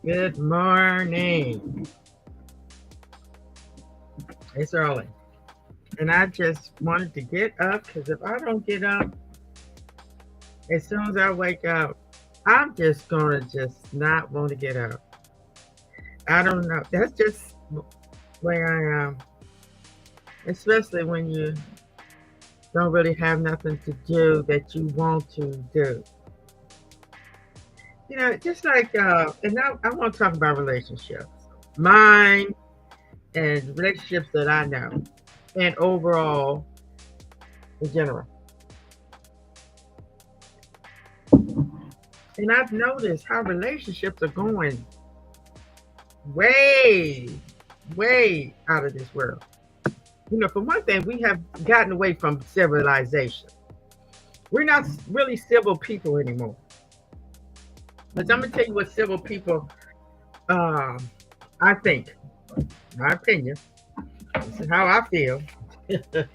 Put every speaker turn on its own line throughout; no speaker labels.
Good morning. It's early. And I just wanted to get up because if I don't get up, as soon as I wake up, I'm just going to just not want to get up. I don't know. That's just the way I am, especially when you don't really have nothing to do that you want to do. Just like, and now I want to talk about relationships, mine and relationships that I know, and overall in general. And I've noticed how relationships are going way, way out of this world. For one thing, we have gotten away from civilization. We're not really civil people anymore. But I'm gonna tell you what civil people, um, I think, my opinion. This is how I feel. I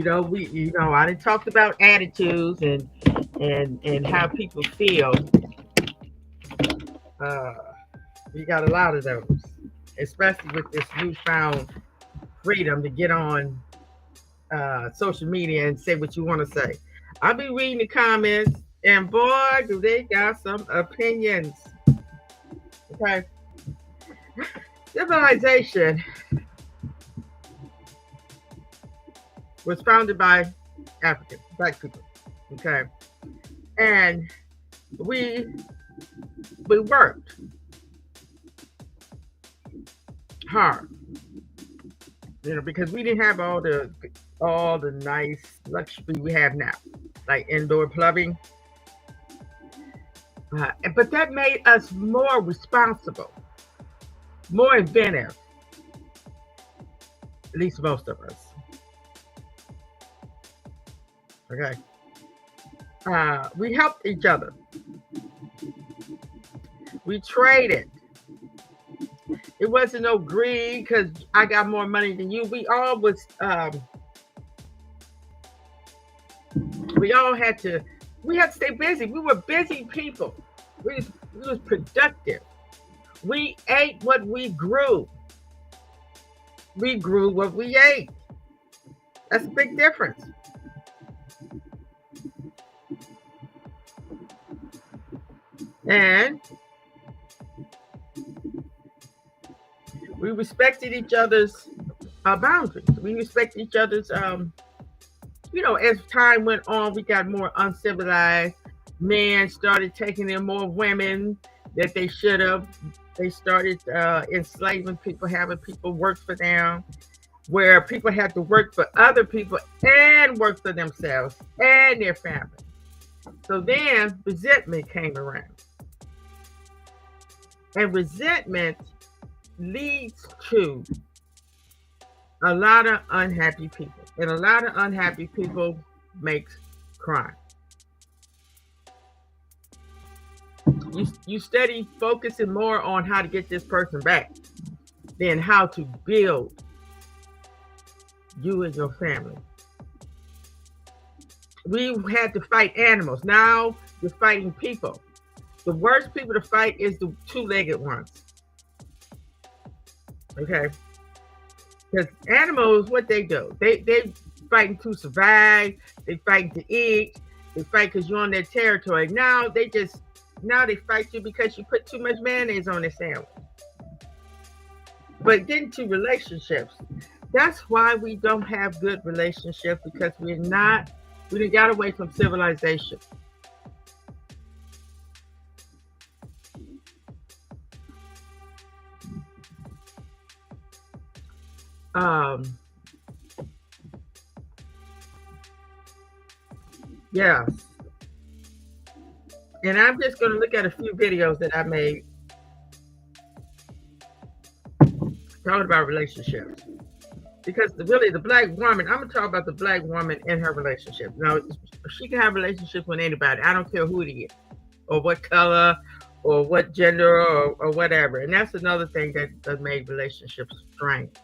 done talked about attitudes and how people feel. Uh, we got a lot of those, especially with this newfound freedom to get on social media and say what you want to say. I'll be reading the comments, and boy, do they got some opinions. Okay, civilization was founded by African black people. Okay, and we we worked hard, because we didn't have all the nice luxury we have now, like indoor plumbing. But that made us more responsible, more inventive, at least most of us. Okay. We helped each other. We traded. It wasn't no greed because I got more money than you. We had to stay busy. We were busy people. We was productive. We ate what we grew. We grew what we ate. That's a big difference. And we respected each other's boundaries. We respected each other's, as time went on, we got more uncivilized. Men started taking in more women that they should have. They started enslaving people, having people work for them, where people had to work for other people and work for themselves and their family. So then resentment came around. And resentment leads to a lot of unhappy people. And a lot of unhappy people makes crime. You study focusing more on how to get this person back than how to build you and your family. We had to fight animals. Now you're fighting people. The worst people to fight is the two-legged ones. Okay? Because animals, what they do, they fighting to survive. They fighting to eat. They fight because you're on their territory. Now they fight you because you put too much mayonnaise on their sandwich. But getting to relationships, that's why we don't have good relationships, because we done got away from civilization. Um, yeah. And I'm just going to look at a few videos that I made talking about relationships. Because really, the black woman, I'm going to talk about the black woman in her relationship. Now, she can have relationships with anybody. I don't care who it is, or what color, or what gender, or whatever. And that's another thing that made relationships strained.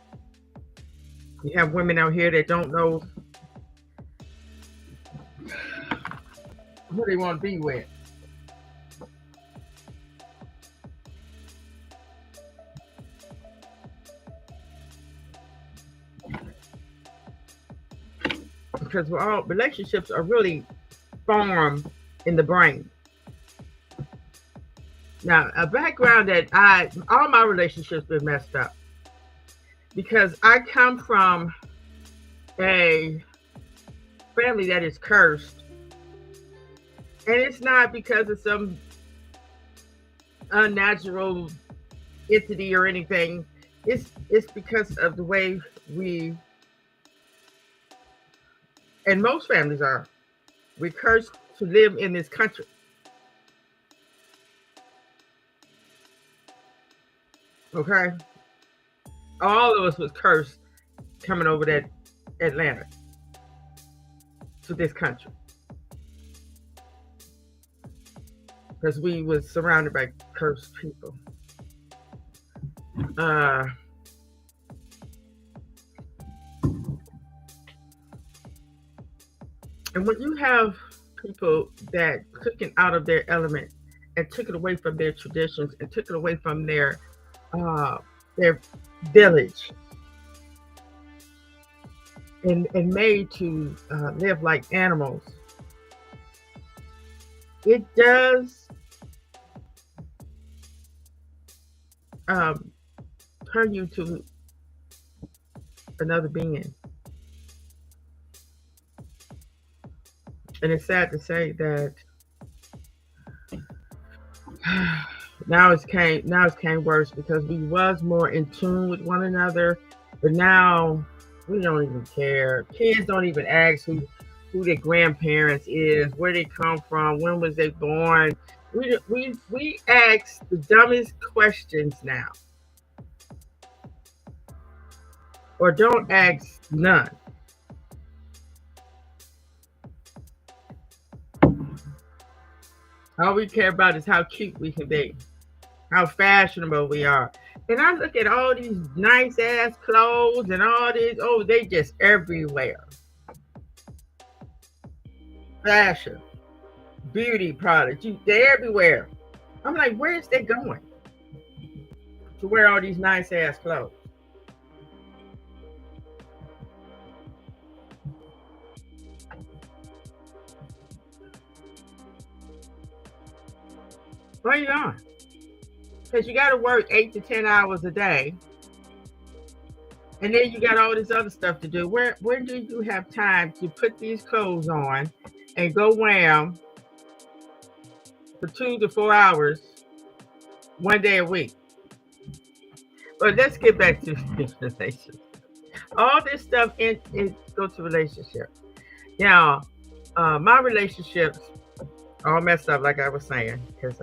You have women out here that don't know who they want to be with. because we're all relationships are really formed in the brain. Now, a background that all my relationships been messed up because I come from a family that is cursed, and it's not because of some unnatural entity or anything. It's because of the way we, and most families are, we're cursed to live in this country. Okay, all of us was cursed coming over that Atlanta to this country because we was surrounded by cursed people. And when you have people that took it out of their element and took it away from their traditions and took it away from their village and made to live like animals, it does turn you to another being. And it's sad to say that now it's came worse because we was more in tune with one another, but now we don't even care. Kids don't even ask who their grandparents is, where they come from, when was they born. We ask the dumbest questions now, or don't ask none. All we care about is how cute we can be, how fashionable we are. And I look at all these nice ass clothes and all this, oh, they just everywhere. Fashion, beauty products, they're everywhere. I'm like, where's they going to wear all these nice ass clothes? Where you going? Because you got to work 8 to 10 hours a day, and then you got all this other stuff to do. Where do you have time to put these clothes on and go wear them for 2 to 4 hours one day a week? But let's get back to relationships. All this stuff go to relationships. Now, my relationships all messed up, like I was saying, because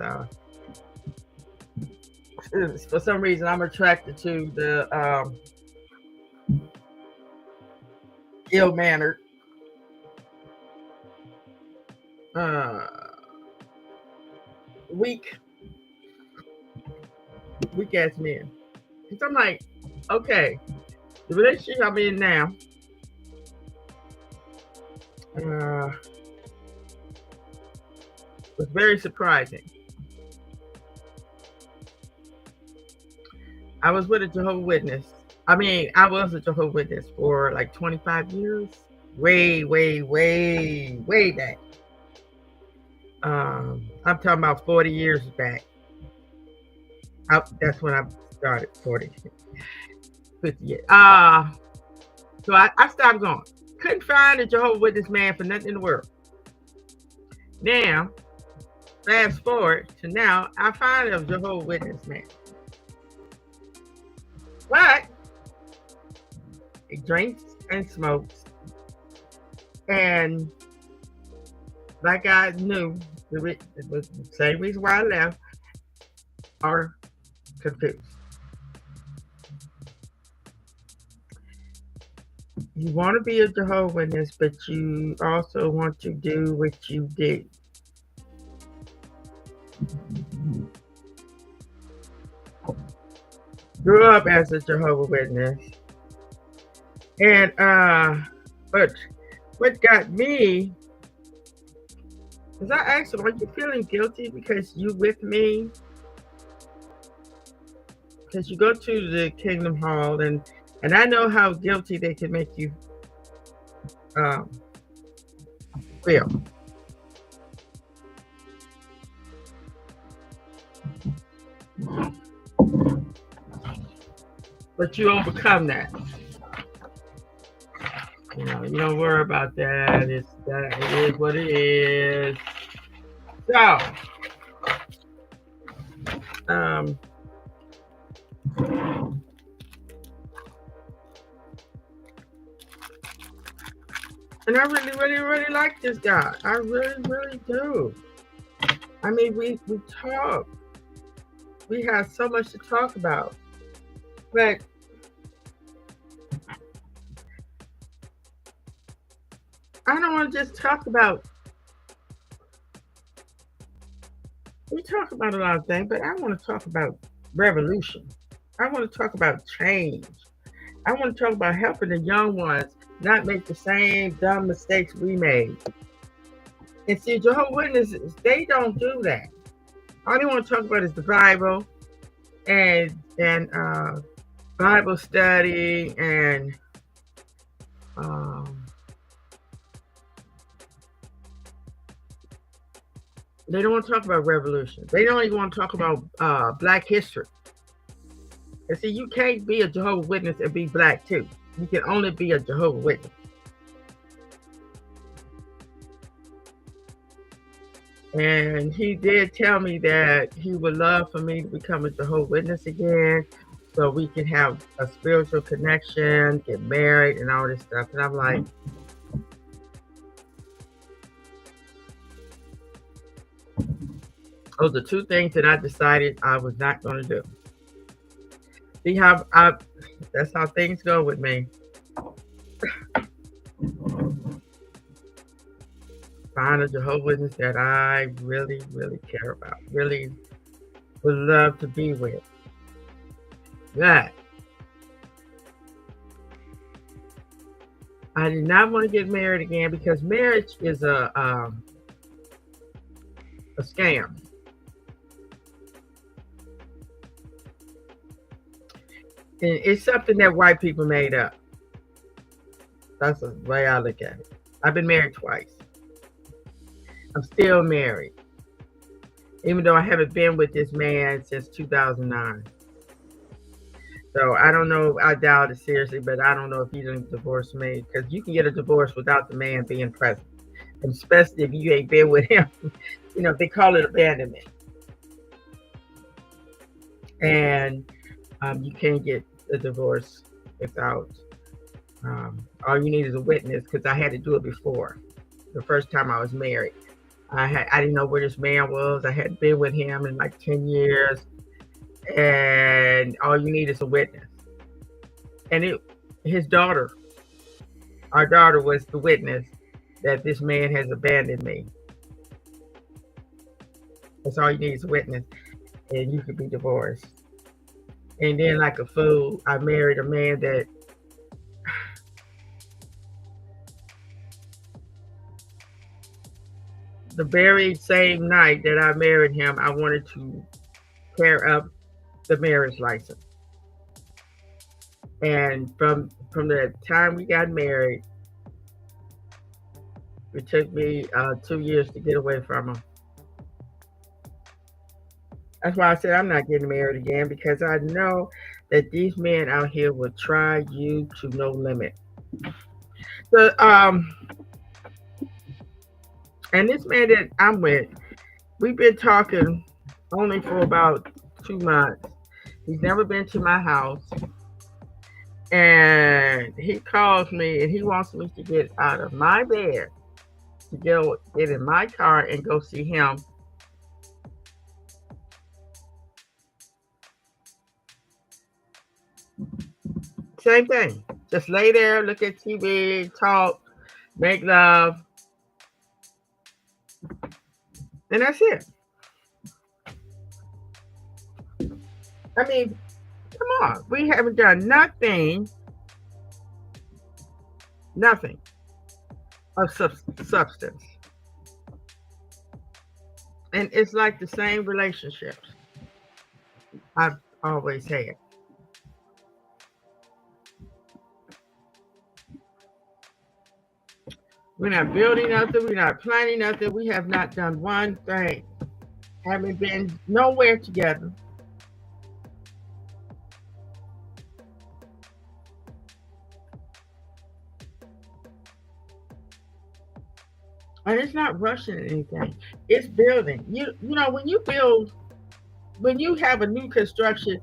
for some reason I'm attracted to the ill-mannered, weak ass men. Because I'm like, okay, the relationship I'm in now, was very surprising. I was with a Jehovah's Witness. I was a Jehovah's Witness for like 25 years. Way back. I'm talking about 40 years back. That's when I started, 40, 50 years. So I stopped going. Couldn't find a Jehovah's Witness man for nothing in the world. Now, fast forward to now, I find a Jehovah's Witness man. But he drinks and smokes. And like I knew, the same reason why I left, are confused. You want to be a Jehovah's Witness, but you also want to do what you do. Grew up as a Jehovah's Witness, and but what got me is I asked him, "Are you feeling guilty because you with me?" Because you go to the Kingdom Hall, and I know how guilty they can make you feel. But you overcome that. You don't worry about that. It is what it is. So, um, and I really, really, really like this guy. I really, really do. I mean, we talk. We have so much to talk about. But I don't want to just talk about, we talk about a lot of things, but I want to talk about revolution. I want to talk about change. I want to talk about helping the young ones not make the same dumb mistakes we made. And see, Jehovah's Witnesses, they don't do that. All they want to talk about is the Bible and Bible study and um, they don't want to talk about revolution. They don't even want to talk about Black history. And see, you can't be a Jehovah's Witness and be Black too. You can only be a Jehovah's Witness. And he did tell me that he would love for me to become a Jehovah's Witness again so we can have a spiritual connection, get married, and all this stuff. And I'm like, those are two things that I decided I was not going to do. See how that's how things go with me. Find a Jehovah's Witness that I really, really care about, really would love to be with. That I did not want to get married again because marriage is a scam. And it's something that white people made up. That's the way I look at it. I've been married twice. I'm still married, even though I haven't been with this man since 2009. So I don't know. I doubt it seriously, but I don't know if he didn't divorce me because you can get a divorce without the man being present, and especially if you ain't been with him. They call it abandonment, and you can't get a divorce without. All you need is a witness because I had to do it before. The first time I was married, I didn't know where this man was. I hadn't been with him in like 10 years. And all you need is a witness. And his daughter, our daughter was the witness that this man has abandoned me. That's all you need is a witness. And you could be divorced. And then like a fool, I married a man that the very same night that I married him, I wanted to tear up the marriage license. And from the time we got married, it took me 2 years to get away from him. That's why I said I'm not getting married again because I know that these men out here will try you to no limit. So, and this man that I'm with, we've been talking only for about 2 months. He's never been to my house. And he calls me and he wants me to get out of my bed to get in my car and go see him. Same thing. Just lay there, look at TV, talk, make love. And that's it. I mean, come on. We haven't done nothing of substance. And it's like the same relationships I've always had. We're not building nothing. We're not planning nothing. We have not done one thing. Haven't been nowhere together. And it's not rushing anything. It's building. You know, when you build, when you have a new construction,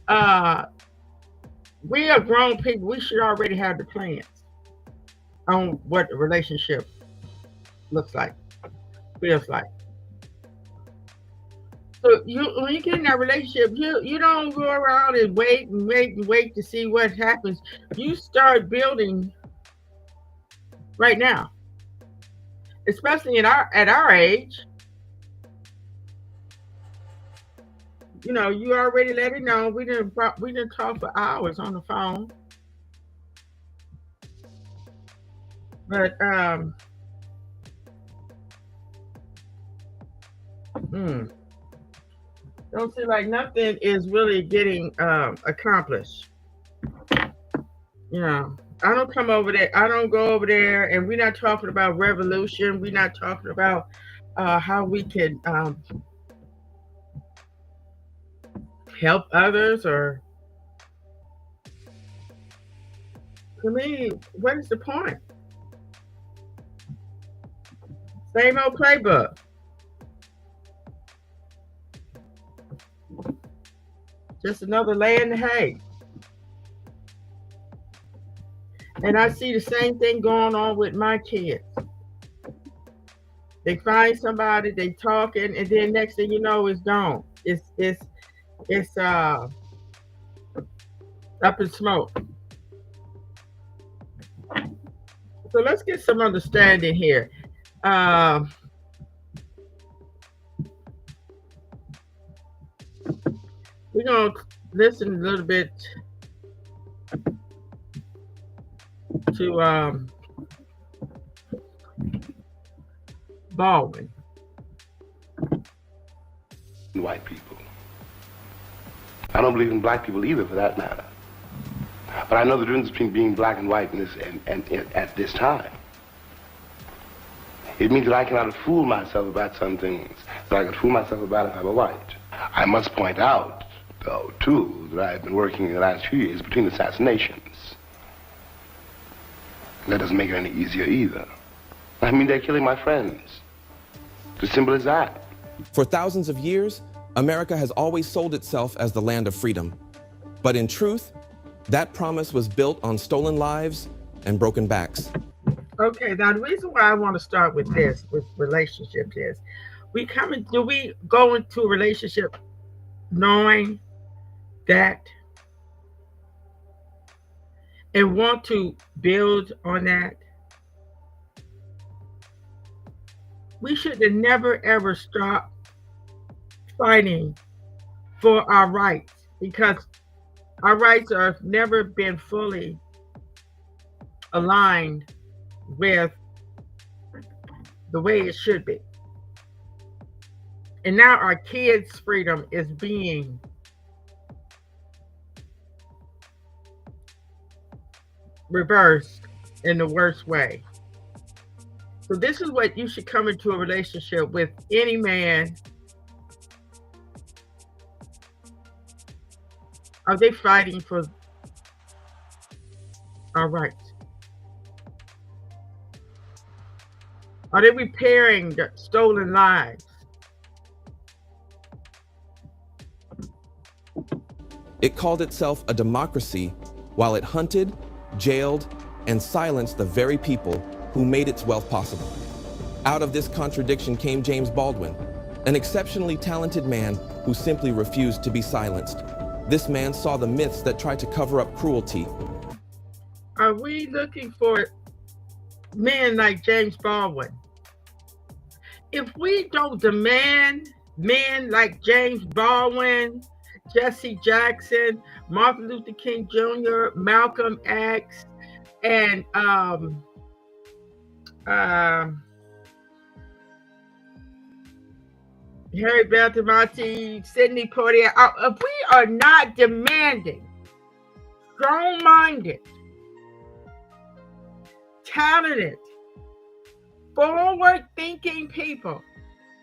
uh, we are grown people. We should already have the plans on what the relationship looks like, feels like. So you, when you get in that relationship, you don't go around and wait and wait and wait to see what happens. You start building right now, especially in our at our age. You know, you already let it know. We didn't talk for hours on the phone, but mm, don't seem like nothing is really getting accomplished. You know, I don't come over there. I don't go over there, and we're not talking about revolution. We're not talking about how we can help others. Or to me, what is the point? Same old playbook. Just another lay in the hay. And I see the same thing going on with my kids. They find somebody, they talking, and then next thing you know, it's gone. It's up in smoke. So let's get some understanding here. Um, we're gonna listen a little bit to Baldwin.
White people. I don't believe in black people either, for that matter. But I know the difference between being black and white in this, and at this time. It means that I cannot fool myself about some things that I could fool myself about if I were white. I must point out, though, too, that I've been working in the last few years between assassinations. And that doesn't make it any easier either. I mean, they're killing my friends. It's as simple as that.
For thousands of years, America has always sold itself as the land of freedom. But in truth, that promise was built on stolen lives and broken backs.
Okay, now the reason why I want to start with this, with relationships, is do we go into a relationship knowing that and want to build on that? We should have never ever stopped fighting for our rights, because our rights have never been fully aligned with the way it should be. And now our kids' freedom is being reversed in the worst way. So this is what you should come into a relationship with any man. Are they fighting for our rights? Are they repairing the stolen lives?
It called itself a democracy while it hunted, jailed, and silenced the very people who made its wealth possible. Out of this contradiction came James Baldwin, an exceptionally talented man who simply refused to be silenced. This man saw the myths that tried to cover up cruelty.
Are we looking for men like James Baldwin? If we don't demand men like James Baldwin, Jesse Jackson, Martin Luther King Jr., Malcolm X, and Harry Belafonte, Sidney Poitier, if we are not demanding strong-minded, talented forward-thinking people.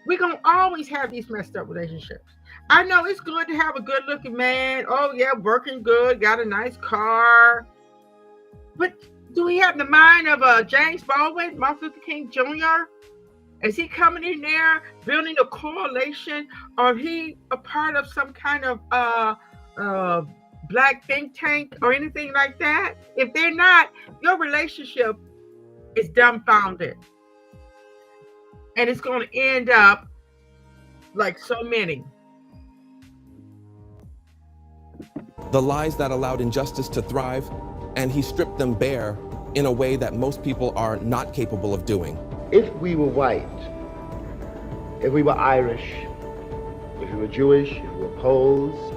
We're going to always have these messed up relationships. I know it's good to have a good-looking man. Oh, yeah, working good, got a nice car. But do we have the mind of James Baldwin, Martin Luther King Jr.? Is he coming in there building a correlation, or he a part of some kind of black think tank or anything like that? If they're not, your relationship is dumbfounded. And it's going to end up like so many.
The lies that allowed injustice to thrive, and he stripped them bare in a way that most people are not capable of doing.
If we were white, if we were Irish, if we were Jewish, if we were Poles,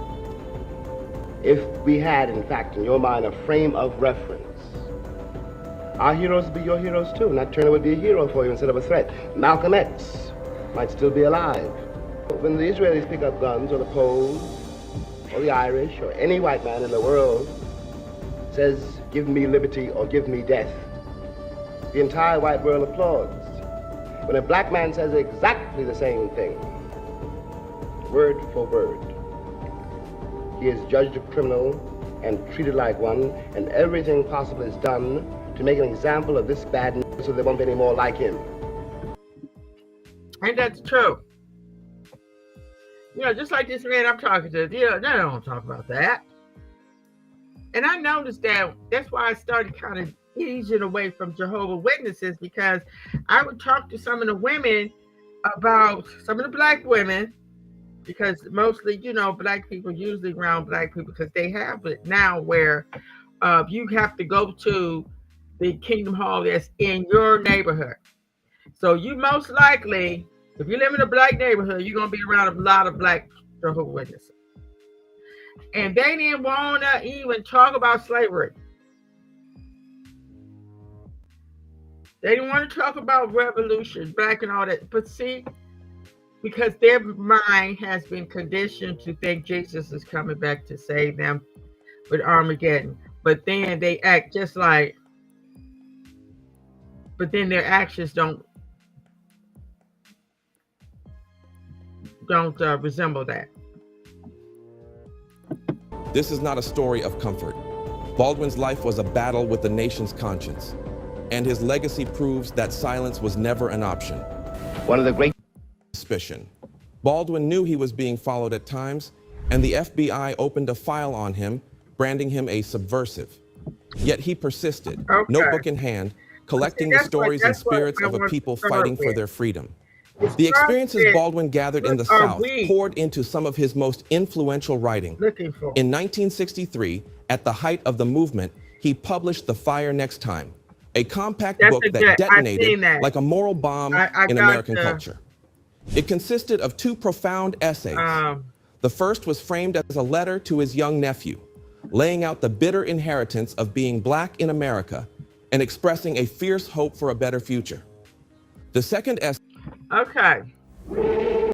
if we had, in fact, in your mind, a frame of reference, our heroes would be your heroes too. Nat Turner would be a hero for you instead of a threat. Malcolm X might still be alive. When the Israelis pick up guns, or the Poles, or the Irish, or any white man in the world says, "Give me liberty or give me death," the entire white world applauds. When a black man says exactly the same thing, word for word, he is judged a criminal and treated like one, and everything possible is done to make an example of this bad man so there won't be any more like him.
And that's true. You know, just like this man I'm talking to, they don't talk about that. And I noticed that's why I started kind of easing away from Jehovah's Witnesses, because I would talk to some of the women about some of the black women, because mostly, black people usually around black people, because they have it now where you have to go to the Kingdom Hall that's in your neighborhood. So you most likely, if you live in a black neighborhood, you're going to be around a lot of black Jehovah's Witnesses. And they didn't want to even talk about slavery. They didn't want to talk about revolution, black and all that. But see, because their mind has been conditioned to think Jesus is coming back to save them with Armageddon. But then they act just like, but then their actions don't resemble that.
This is not a story of comfort. Baldwin's life was a battle with the nation's conscience, and his legacy proves that silence was never an option.
One of the great
Suspicion. Baldwin knew he was being followed at times, and the FBI opened a file on him, branding him a subversive. Yet he persisted, notebook in hand, collecting the stories and spirits of a people fighting for their freedom. The experiences Baldwin gathered in the South poured into some of his most influential writing. In 1963, at the height of the movement, he published The Fire Next Time, a compact book that detonated like a moral bomb in American culture. It consisted of two profound essays. The first was framed as a letter to his young nephew, laying out the bitter inheritance of being black in America and expressing a fierce hope for a better future. The second essay.
Okay.
Do you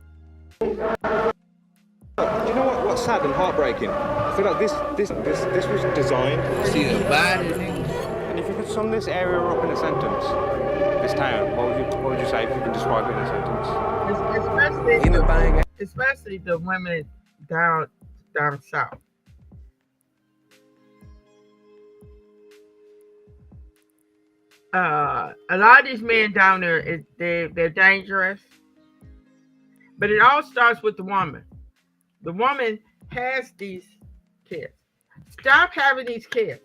know what's sad and heartbreaking? I feel like this was designed.
See the body.
And if you could sum this area up in a sentence, this town, what would you say if you could describe it in a sentence?
Especially the women down south. A lot of these men down there, they're dangerous. But it all starts with the woman. The woman has these kids. Stop having these kids.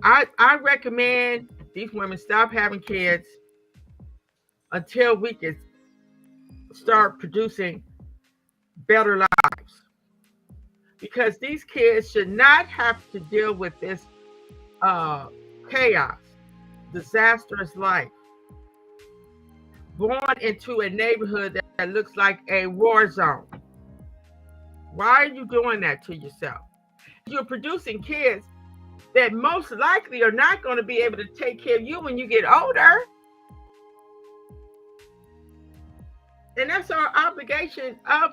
I recommend these women stop having kids until we can start producing better lives. Because these kids should not have to deal with this chaos, disastrous life, born into a neighborhood that looks like a war zone. Why are you doing that to yourself? You're producing kids that most likely are not going to be able to take care of you when you get older. And that's our obligation of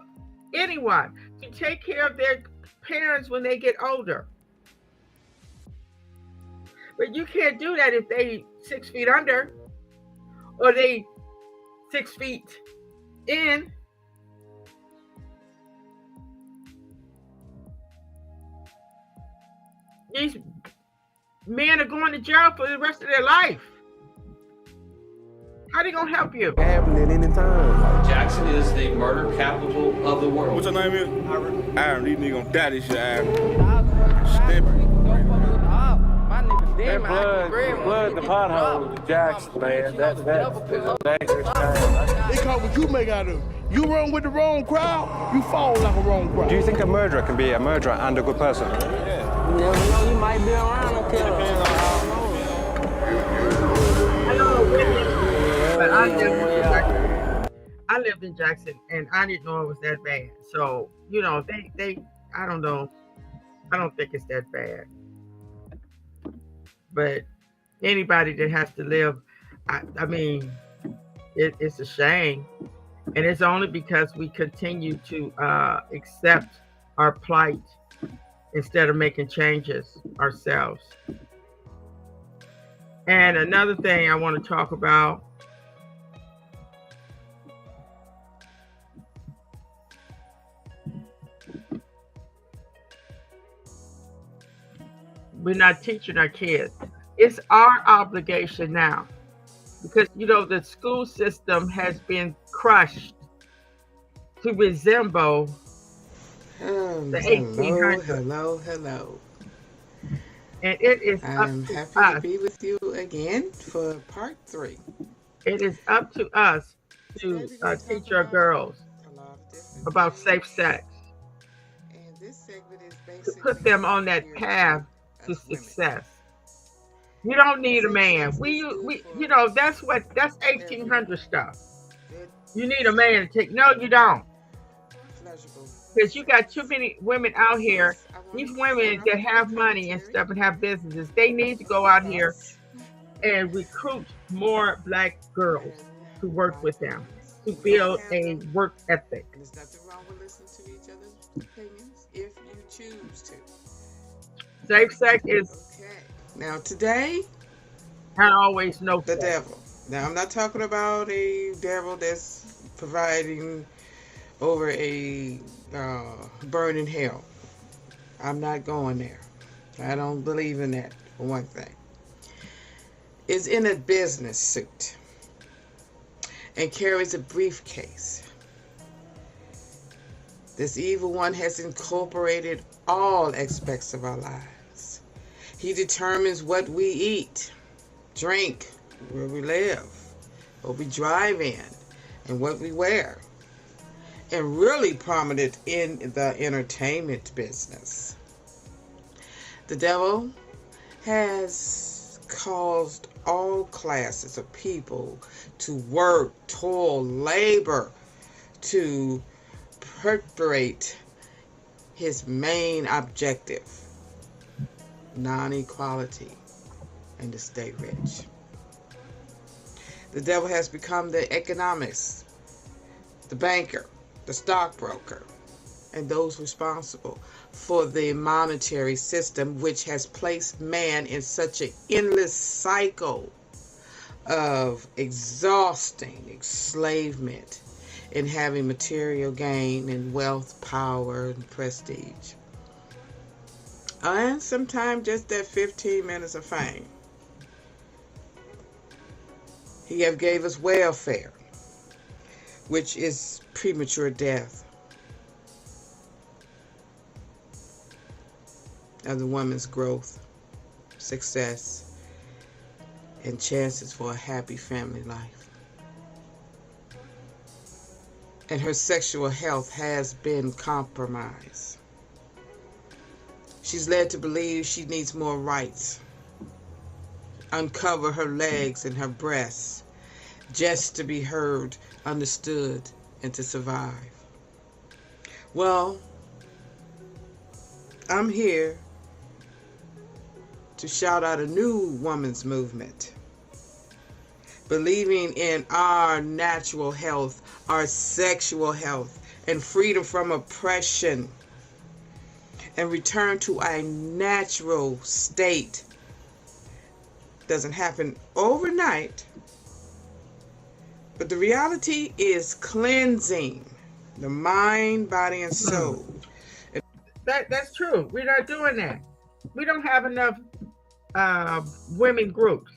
anyone, to take care of their parents when they get older. But you can't do that if they 6 feet under or they 6 feet in. These men are going to jail for the rest of their life. How they gonna help you?
Happening anytime.
Jackson is the murder capital of the world.
What's your name is? Aaron. These niggas gonna die this shit, Aaron. Stepping.
That blood, the pothole, the Jackson, man. That's a dangerous thing.
They call what you make out of it. You run with the wrong crowd, you fall like a wrong crowd.
Do you think a murderer can be a murderer and a good person?
You never know, you might be around a killer.
But I lived in Jackson, and I didn't know it was that bad. So, you know, they I don't know. I don't think it's that bad. But anybody that has to live, I mean, it's a shame. And it's only because we continue to accept our plight instead of making changes ourselves. And another thing I want to talk about, we're not teaching our kids. It's our obligation now, because, you know, the school system has been crushed to resemble the 1800s.
Hello.
And it is
I'm
up to
happy
us.
to be with you again for part 3.
It is up to us to teach our girls about safe sex,
And this segment is
to
basically
put them on that path to
us women.
success. You don't need a man. We you know, that's 1800 stuff. You need a man to take. No, you don't.
Pleasurable.
Because you got too many women out here. These women that have money and stuff and have businesses, they need to go out here and recruit more black girls to work with them, to build a work ethic.
And there's nothing wrong with listening to each other's opinions if you choose to.
Safe sex is
Okay. Now today,
not always no
the
sex.
devil. Now I'm not talking about a devil that's providing over a burning hell. I'm not going there. I don't believe in that, for one thing. Is in a business suit and carries a briefcase. This evil one has incorporated all aspects of our lives. He determines what we eat, drink, where we live, what we drive in, and what we wear. And really prominent in the entertainment business. The devil has caused all classes of people to work, toil, labor to perpetrate his main objective, non-equality and to stay rich. The devil has become the economist, the banker, the stockbroker, and those responsible for the monetary system, which has placed man in such an endless cycle of exhausting enslavement in having material gain and wealth, power, and prestige. And sometimes just that 15 minutes of fame. He have gave us welfare, which is premature death of the woman's growth, success, and chances for a happy family life. And her sexual health has been compromised. She's led to believe she needs more rights. Uncover her legs and her breasts just to be heard, understood, and to survive. Well, I'm here to shout out a new woman's movement, believing in our natural health, our sexual health, and freedom from oppression, and return to a natural state doesn't happen overnight, but the reality is cleansing the mind, body, and soul.
That's true. We're not doing that. We don't have enough women groups.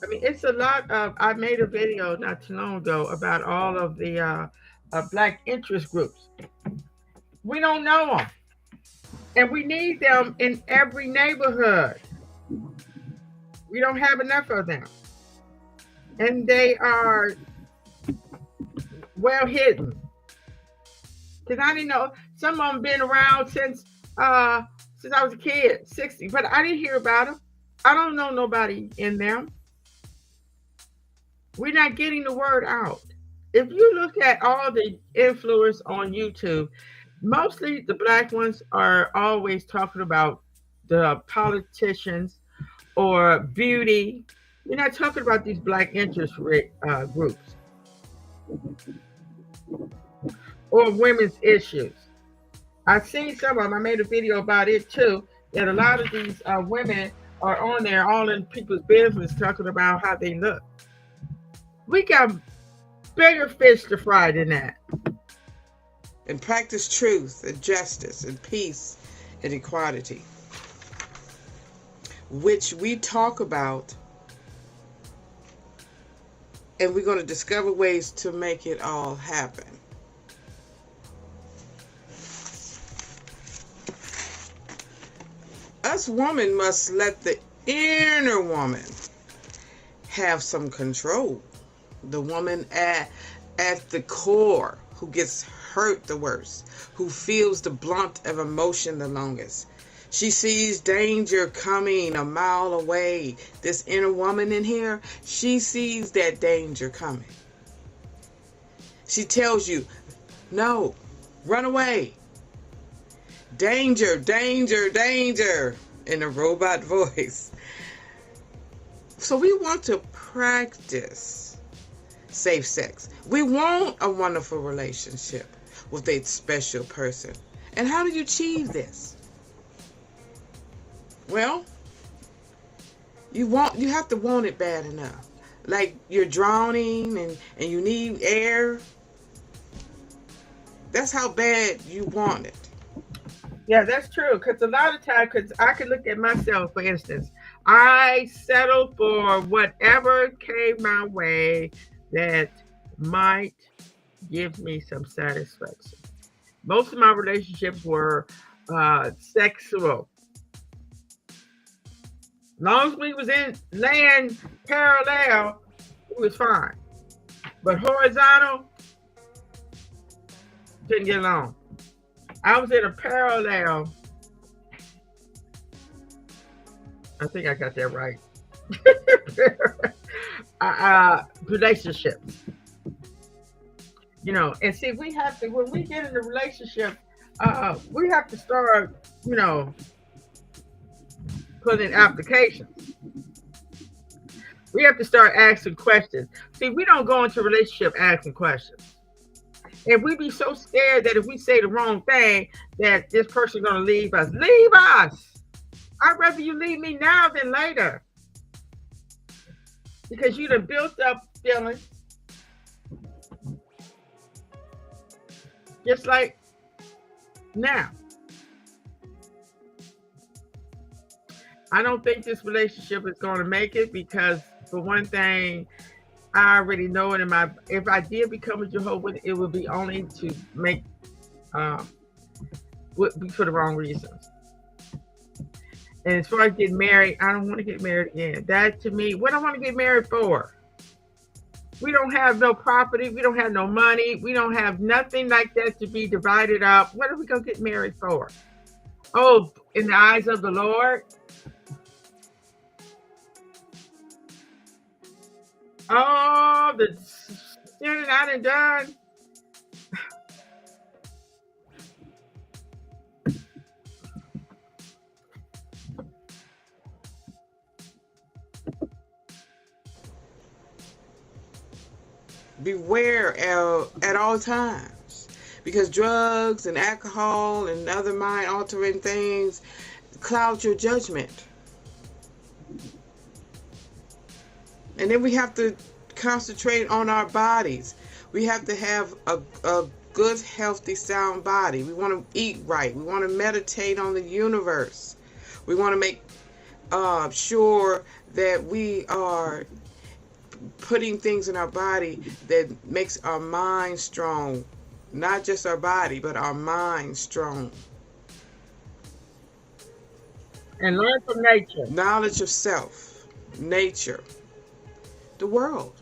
I mean, it's a lot of. I made a video not too long ago about all of the Black interest groups. We don't know them, and we need them in every neighborhood. We don't have enough of them, and they are well hidden. Because I didn't know, some of them been around since I was a kid, 60, but I didn't hear about them. I don't know nobody in them. We're not getting the word out. If you look at all the influencers on YouTube, mostly the Black ones are always talking about the politicians or beauty. You're not talking about these Black interest groups or women's issues. I've seen some of them. I made a video about it too, that a lot of these women are on there all in people's business talking about how they look. We got bigger fish to fry than that.
And practice truth and justice and peace and equality, which we talk about, and we're going to discover ways to make it all happen. Us women must let the inner woman have some control. The woman at the core, who gets hurt the worst, who feels the blunt of emotion the longest. She sees danger coming a mile away. This inner woman in here, she sees that danger coming. She tells you, no, run away. Danger, danger, danger, in a robot voice. So we want to practice safe sex. We want a wonderful relationship with a special person. And how do you achieve this? Well, you have to want it bad enough. Like you're drowning and you need air. That's how bad you want it.
Yeah, that's true. Because a lot of times, because I can look at myself, for instance, I settled for whatever came my way that might give me some satisfaction. Most of my relationships were sexual. As long as we was in laying parallel, it was fine. But horizontal, didn't get along. I was in a parallel. I think I got that right. Relationships. You know, and see, we have to, when we get in a relationship, we have to start, you know, putting in applications. We have to start asking questions. See, we don't go into a relationship asking questions. And we be so scared that if we say the wrong thing, that this person's going to leave us. Leave us! I'd rather you leave me now than later. Because you done built up feelings. Just like now. I don't think this relationship is going to make it because, for one thing, I already know it. If I did become a Jehovah's, it would be only to make, would be for the wrong reasons. And as far as getting married, I don't want to get married again. That to me, what I want to get married for? We don't have no property. We don't have no money. We don't have nothing like that to be divided up. What are we going to get married for? Oh, in the eyes of the Lord? Oh, the sin I done done.
Beware at all times, because drugs and alcohol and other mind-altering things cloud your judgment. And then we have to concentrate on our bodies. We have to have a good, healthy, sound body. We want to eat right. We want to meditate on the universe. We want to make sure that we are putting things in our body that makes our mind strong. Not just our body, but our mind strong.
And learn from nature.
Knowledge of self, nature, the world,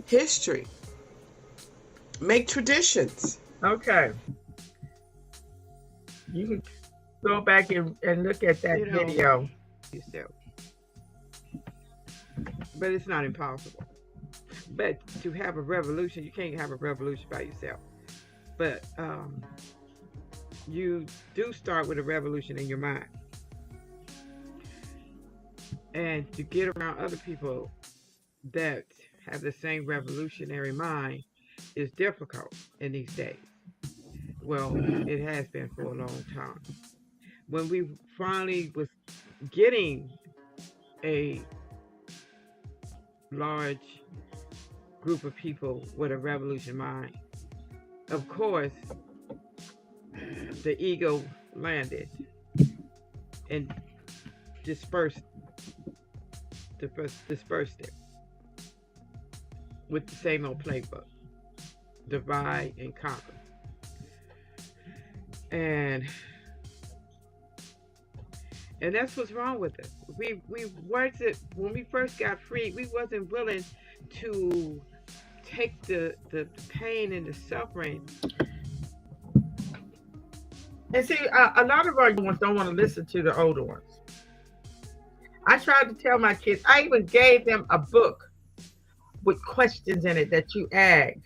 history. Make traditions.
Okay. You can go back and look at that video.
Yourself. But it's not impossible. But to have a revolution, you can't have a revolution by yourself. But you do start with a revolution in your mind. And to get around other people that have the same revolutionary mind is difficult in these days. Well, it has been for a long time. When we finally was getting a large group of people with a revolution mind, of course, the ego landed and dispersed it with the same old playbook: divide and conquer. And that's what's wrong with us. We wasn't, when we first got free, we wasn't willing to take the pain and the suffering.
And see, a lot of our young ones don't want to listen to the older ones. I tried to tell my kids, I even gave them a book with questions in it that you ask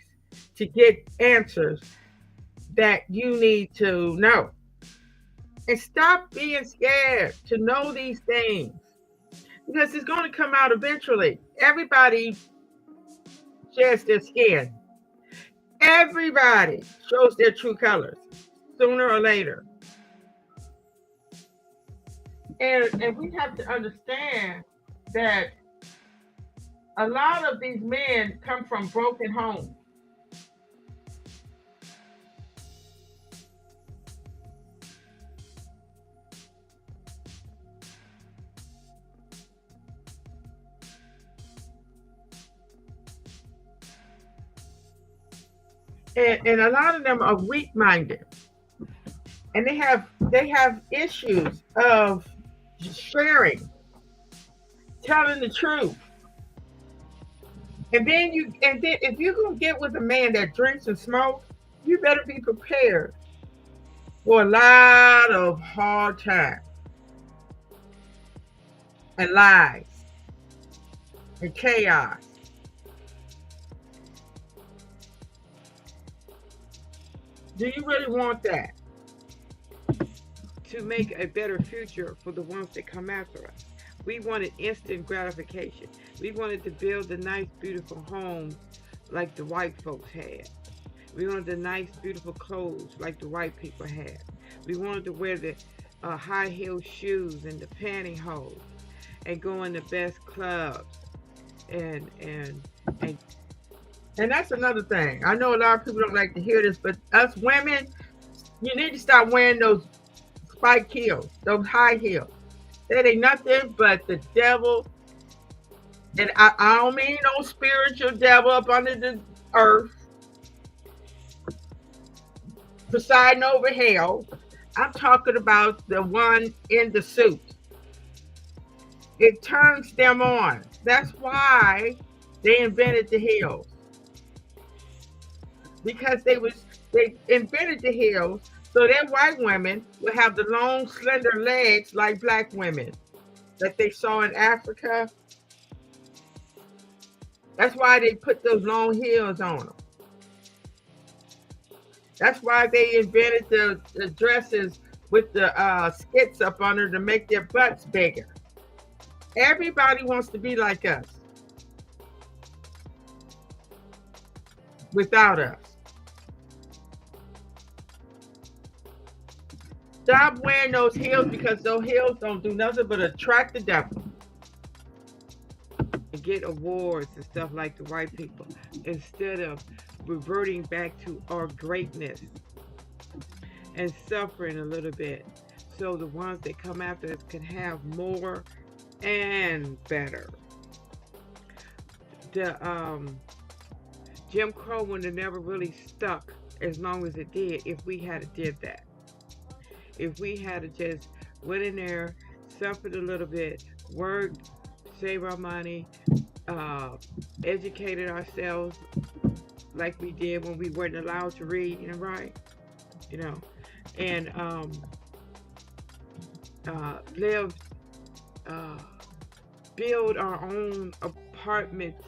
to get answers that you need to know. And stop being scared to know these things, because it's going to come out eventually. Everybody sheds their skin. Everybody shows their true colors sooner or later. And we have to understand that a lot of these men come from broken homes. And a lot of them are weak-minded, and they have issues of sharing, telling the truth. And then if you're gonna get with a man that drinks and smokes, you better be prepared for a lot of hard times and lies and chaos. Do you really want that?
To make a better future for the ones that come after us. We wanted instant gratification. We wanted to build the nice, beautiful homes like the white folks had. We wanted the nice, beautiful clothes like the white people had. We wanted to wear the high-heel shoes and the pantyhose and go in the best clubs. And
that's another thing. I know a lot of people don't like to hear this, but us women, you need to stop wearing those spike heels, those high heels. That ain't nothing but the devil. And I don't mean no spiritual devil up under the earth, presiding over hell. I'm talking about the one in the suit. It turns them on. That's why they invented the heels. Because they invented the heels so that white women would have the long, slender legs like black women that they saw in Africa. That's why they put those long heels on them. That's why they invented the dresses with the skits up under to make their butts bigger. Everybody wants to be like us without us. Stop wearing those heels, because those heels don't do nothing but attract the devil.
get get awards and stuff like the white people, instead of reverting back to our greatness and suffering a little bit, so the ones that come after us can have more and better. The Jim Crow would have never really stuck as long as it did if we had did that. If we had just went in there, suffered a little bit, worked, saved our money, educated ourselves like we did when we weren't allowed to read and write, you know, and lived, build our own apartments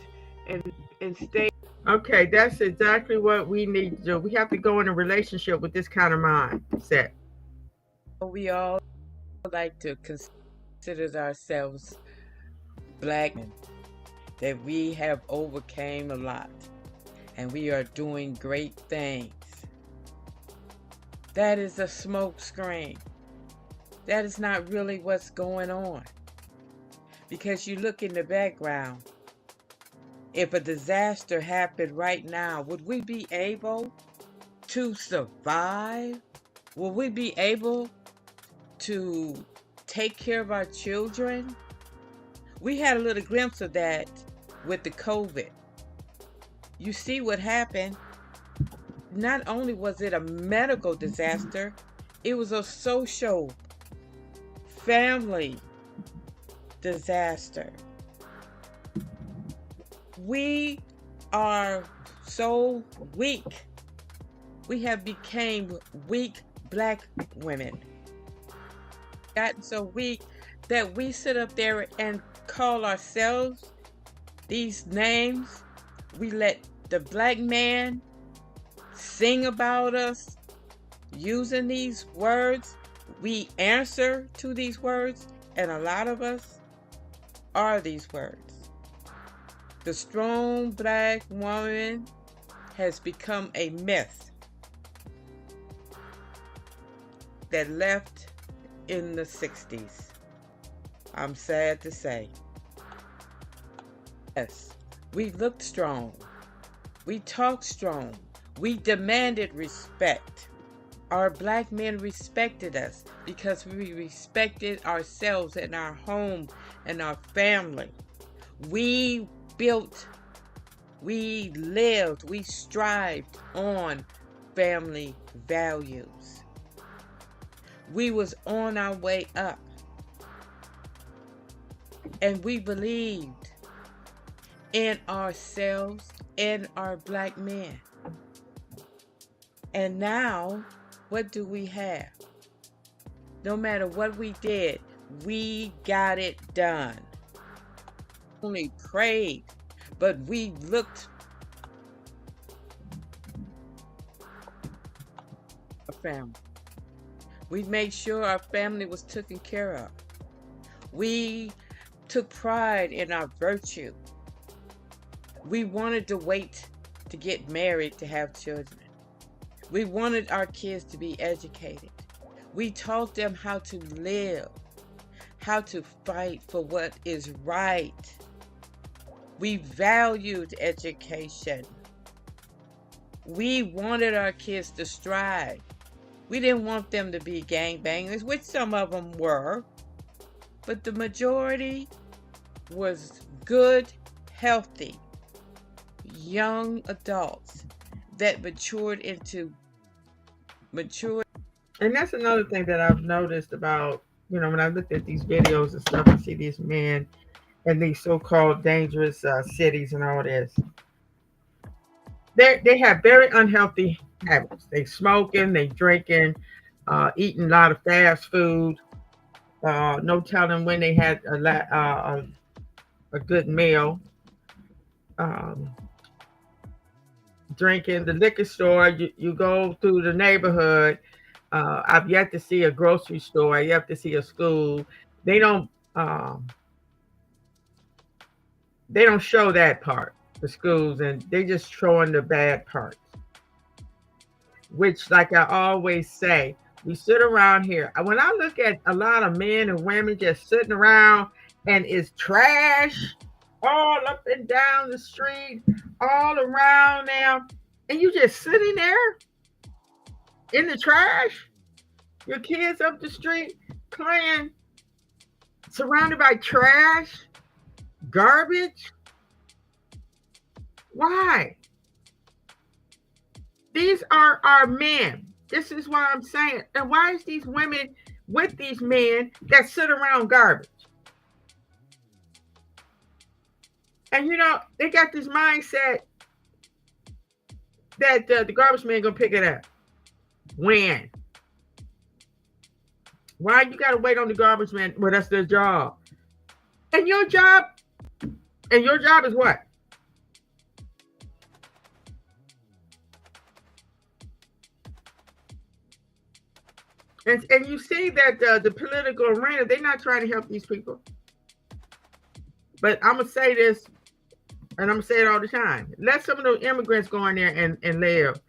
and stay. Okay, that's exactly what we need to do. We have to go in a relationship with this kind of mindset. We all like to consider ourselves black men, that we have overcame a lot and we are doing great things. That is a smoke screen. That is not really what's going on. Because you look in the background, if a disaster happened right now, would we be able to survive? Will we be able to take care of our children? We had a little glimpse of that with the COVID. You see what happened? Not only was it a medical disaster, it was a social, family disaster. We are so weak. We have become weak black women. Gotten so weak that we sit up there and call ourselves these names. We let the black man sing about us using these words. We answer to these words, and a lot of us are these words. The strong black woman has become a myth that left in the 60s. I'm sad to say. Yes, we looked strong. We talked strong. We demanded respect. Our black men respected us because we respected ourselves and our home and our family. We built, we lived, we strived on family values. We was on our way up. And we believed in ourselves and our black men. And now, what do we have? No matter what we did, we got it done. Only prayed, but we looked a family. We made sure our family was taken care of. We took pride in our virtue. We wanted to wait to get married to have children. We wanted our kids to be educated. We taught them how to live, how to fight for what is right. We valued education. We wanted our kids to strive. We didn't want them to be gangbangers, which some of them were, but the majority was good, healthy, young adults that matured into mature. And that's another thing that I've noticed about, when I looked at these videos and stuff, I see these men in these so-called dangerous cities and all this. They have very unhealthy habits. They smoking, they drinking, eating a lot of fast food. No telling when they had a good meal. Drinking, the liquor store, you go through the neighborhood. I've yet to see a grocery store. I have to see a school. They don't show that part, the schools, and they just showing the bad parts. Which, like I always say, we sit around here. When I look at a lot of men and women just sitting around and it's trash,
all up and down the street, all around now, and you just sitting there in the trash. Your kids up the street playing, surrounded by trash, garbage. Why? These are our men. This is what I'm saying. And why is these women with these men that sit around garbage? And you know, they got this mindset that the garbage man gonna pick it up. When? Why you gotta wait on the garbage man? Well, that's their job. And your job is what? And you see that the political arena, they're not trying to help these people. But I'm gonna say this, and I'm gonna say it all the time. Let some of those immigrants go in there and live,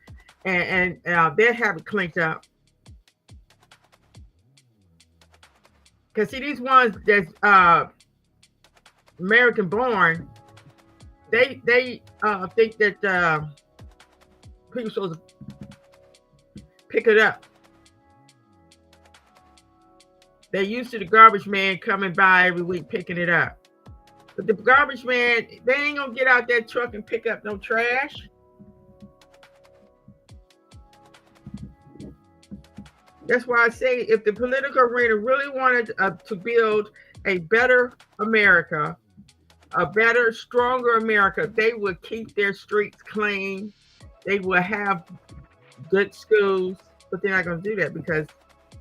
and they'll have it cleaned up. Because see, these ones that's American born, they think that people supposed to pick it up. They're used to the garbage man coming by every week picking it up. But the garbage man, they ain't gonna get out that truck and pick up no trash. That's why I say if the political arena really wanted to build a better America, a better, stronger America, they would keep their streets clean. They will have good schools, but they're not going to do that because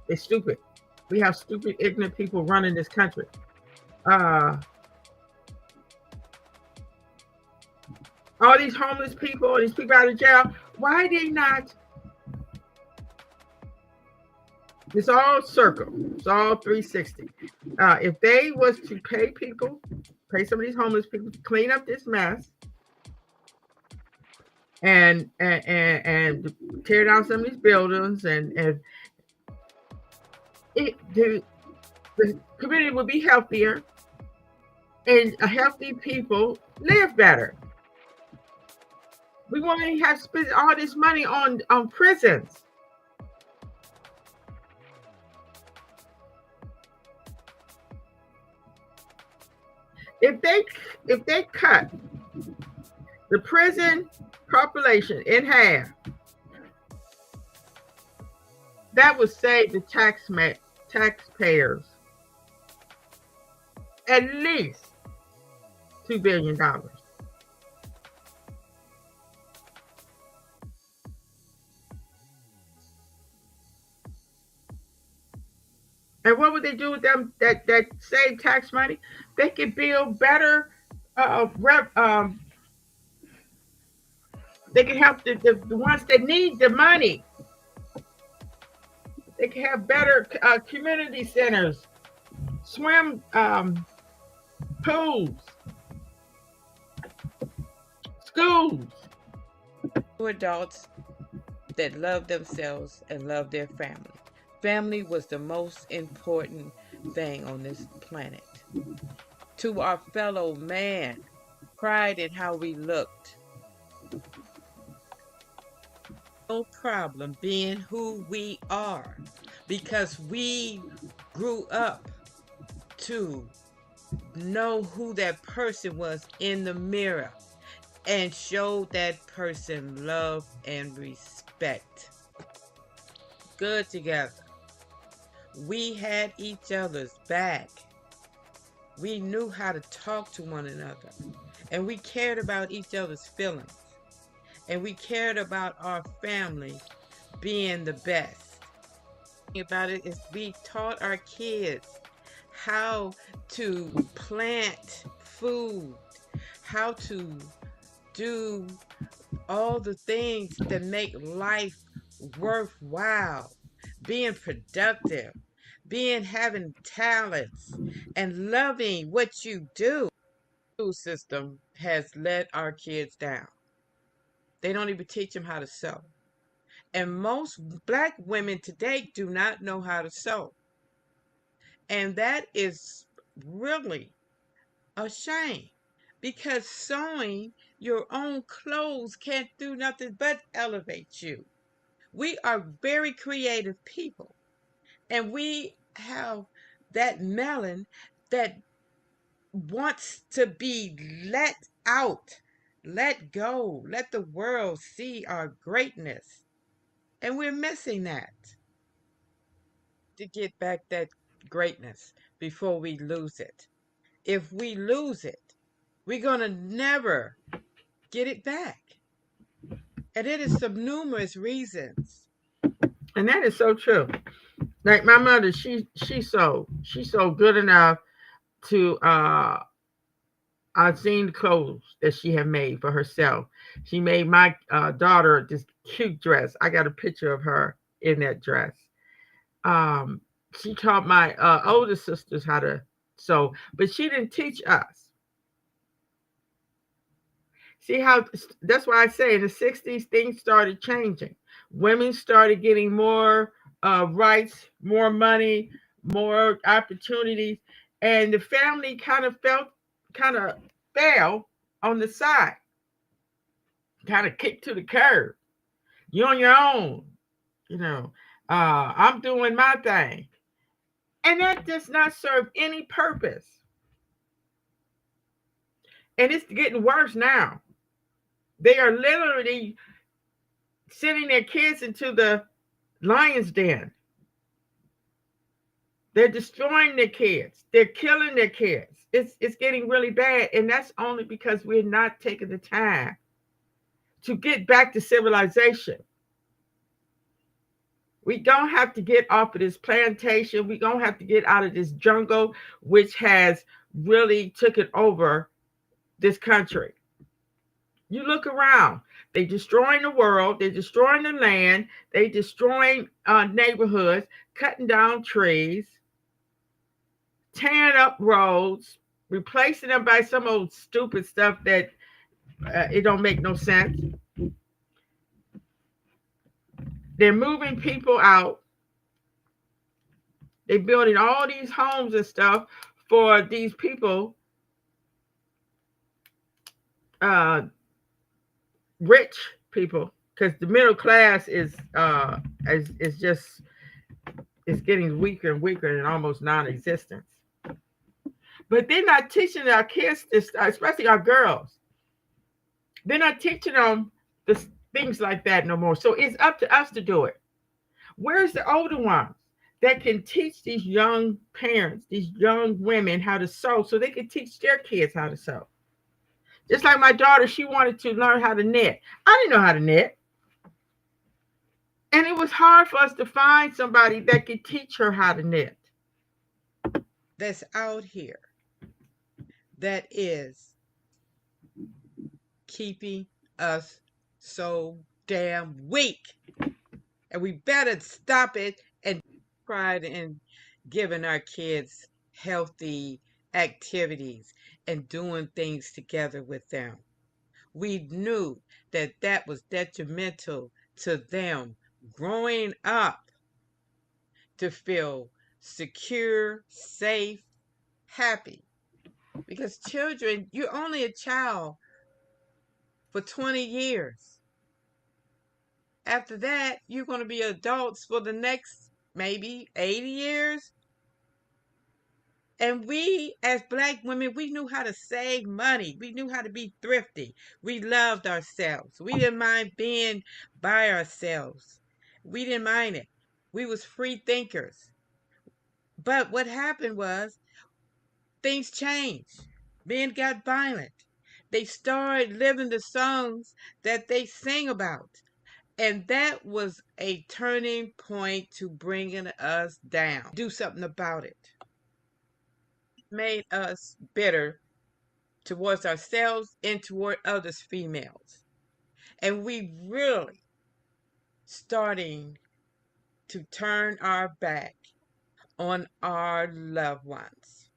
they're stupid. We have stupid, ignorant people running this country. All these homeless people, these people out of jail, why are they not? It's all circle. It's all 360. If they was to pay some of these homeless people to clean up this mess and tear down some of these buildings, and the community would be healthier, and healthy people live better. We want to have spent all this money on prisons. If they cut the prison population in half, that would save the taxpayers at least $2 billion. And what would they do with them that save tax money? They could build better they can help the ones that need the money. They can have better community centers, swim pools, schools.
Adults that love themselves and love their family. Family was the most important thing on this planet. To our fellow man, pride in how we looked. No problem being who we are, because we grew up to know who that person was in the mirror and show that person love and respect. Good together. We had each other's back. We knew how to talk to one another, and we cared about each other's feelings, and we cared about our family being the best. About it is we taught our kids how to plant food, how to do all the things that make life worthwhile, being productive, having talents, and loving what you do. The school system has let our kids down. They don't even teach them how to sew. And most Black women today do not know how to sew. And that is really a shame. because sewing your own clothes can't do nothing but elevate you. We are very creative people, and we have that melon that wants to be let out, let go, let the world see our greatness. And we're missing that to get back that greatness before we lose it. If we lose it, we're going to never get it back. And it is some numerous reasons.
And that is so true. Like my mother, she's so good enough to I've seen the clothes that she had made for herself. She made my daughter this cute dress. I got a picture of her in that dress. Um, she taught my older sisters how to sew, but she didn't teach us. See how that's why I say in the 60s things started changing. Women started getting more rights, more money, more opportunities, and the family kind of fell on the side, kind of kicked to the curb. You're on your own, you know. I'm doing my thing, and that does not serve any purpose. And it's getting worse now. They are literally sending their kids into the lion's den. They're destroying their kids. They're killing their kids. It's getting really bad, and that's only because we're not taking the time to get back to civilization. We don't have to get off of this plantation. We don't have to get out of this jungle, which has really taken over this country. You look around. They're destroying the world. They're destroying the land. They're destroying neighborhoods, cutting down trees, tearing up roads, replacing them by some old stupid stuff that it don't make no sense. They're moving people out. They're building all these homes and stuff for these people, uh, rich people, because the middle class is just it's getting weaker and weaker and almost non-existent. But they're not teaching our kids this, especially our girls. They're not teaching them this, things like that no more. So it's up to us to do it. Where's the older ones that can teach these young parents, these young women how to sew so they can teach their kids how to sew? Just like my daughter, she wanted to learn how to knit. I didn't know how to knit. And it was hard for us to find somebody that could teach her how to knit.
That's out here that is keeping us so damn weak. And we better stop it and pride in giving our kids healthy activities and doing things together with them. We knew that that was detrimental to them growing up to feel secure, safe, happy. Because children, you're only a child for 20 years. After that, you're going to be adults for the next maybe 80 years. And we, as Black women, we knew how to save money. We knew how to be thrifty. We loved ourselves. We didn't mind being by ourselves. We didn't mind it. We was free thinkers. But what happened was things changed. Men got violent. They started living the songs that they sing about. And that was a turning point to bringing us down. Do something about it. It made us bitter towards ourselves and toward others females. And we really starting to turn our back on our loved ones.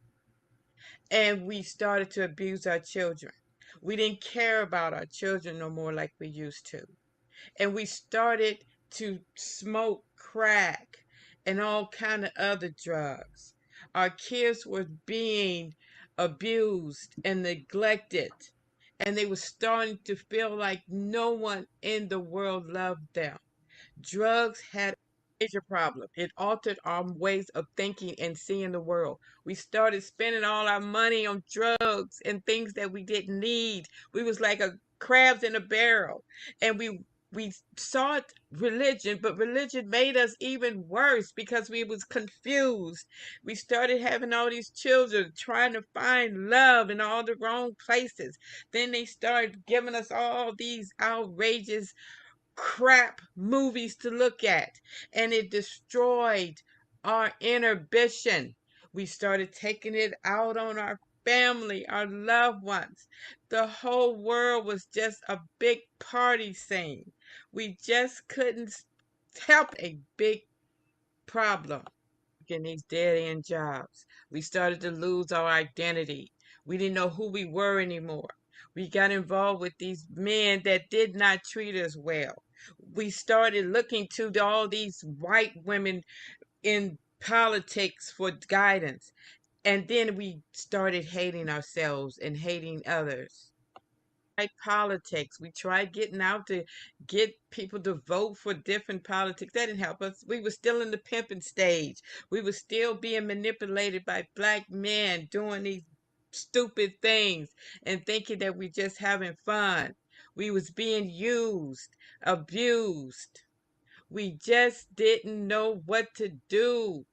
And we started to abuse our children. We didn't care about our children no more like we used to. And we started to smoke crack and all kind of other drugs. Our kids were being abused and neglected, and they were starting to feel like no one in the world loved them. Drugs had a major problem. It altered our ways of thinking and seeing the world. We started spending all our money on drugs and things that we didn't need. We was like a crabs in a barrel. And we sought religion, but religion made us even worse because we was confused. We started having all these children trying to find love in all the wrong places. Then they started giving us all these outrageous crap movies to look at, and it destroyed our inhibition. We started taking it out on our family, our loved ones. The whole world was just a big party scene. We just couldn't help a big problem in these dead end jobs. We started to lose our identity. We didn't know who we were anymore. We got involved with these men that did not treat us well. We started looking to all these white women in politics for guidance. And then we started hating ourselves and hating others. Like politics. We tried getting out to get people to vote for different politics. That didn't help us. We were still in the pimping stage. We were still being manipulated by black men doing these stupid things and thinking that we just having fun. We was being used, abused. We just didn't know what to do.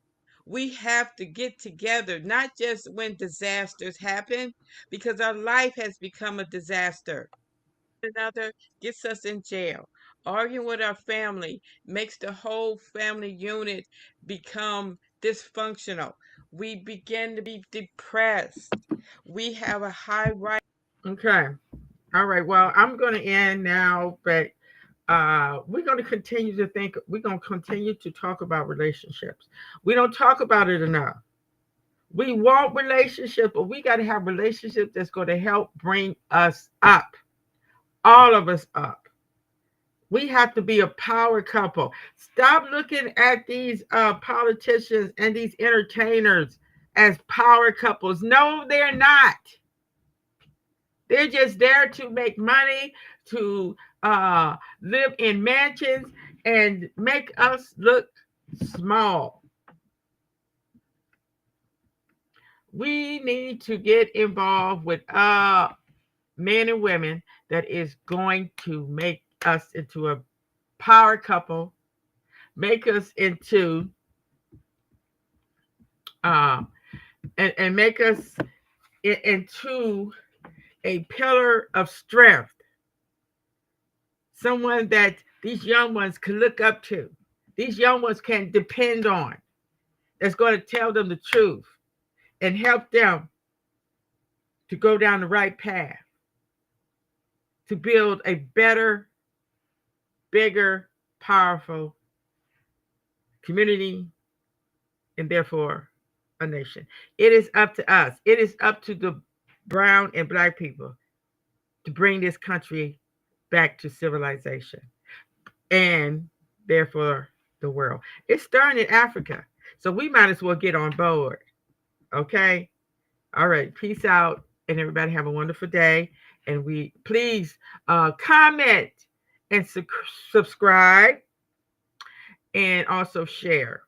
We have to get together, not just when disasters happen, because our life has become a disaster. Another gets us in jail. Arguing with our family makes the whole family unit become dysfunctional. We begin to be depressed. We have a high right.
Okay. All right. Well, I'm going to end now, but we're going to continue to think. We're going to continue to talk about relationships. We don't talk about it enough. We want relationships, but we got to have relationships that's going to help bring us up, all of us up. We have to be a power couple. Stop looking at these politicians and these entertainers as power couples. No, they're not. They're just there to make money, to live in mansions, and make us look small. We need to get involved with men and women that is going to make us into a power couple, make us into uh, and make us into a pillar of strength, someone that these young ones can look up to, these young ones can depend on, that's going to tell them the truth and help them to go down the right path, to build a better, bigger, powerful community, and therefore a nation. It is up to us. It is up to the brown and black people to bring this country back to civilization and therefore the world. It's starting in Africa. So we might as well get on board. Okay? All right. Peace out. And everybody have a wonderful day. And we please comment and subscribe and also share.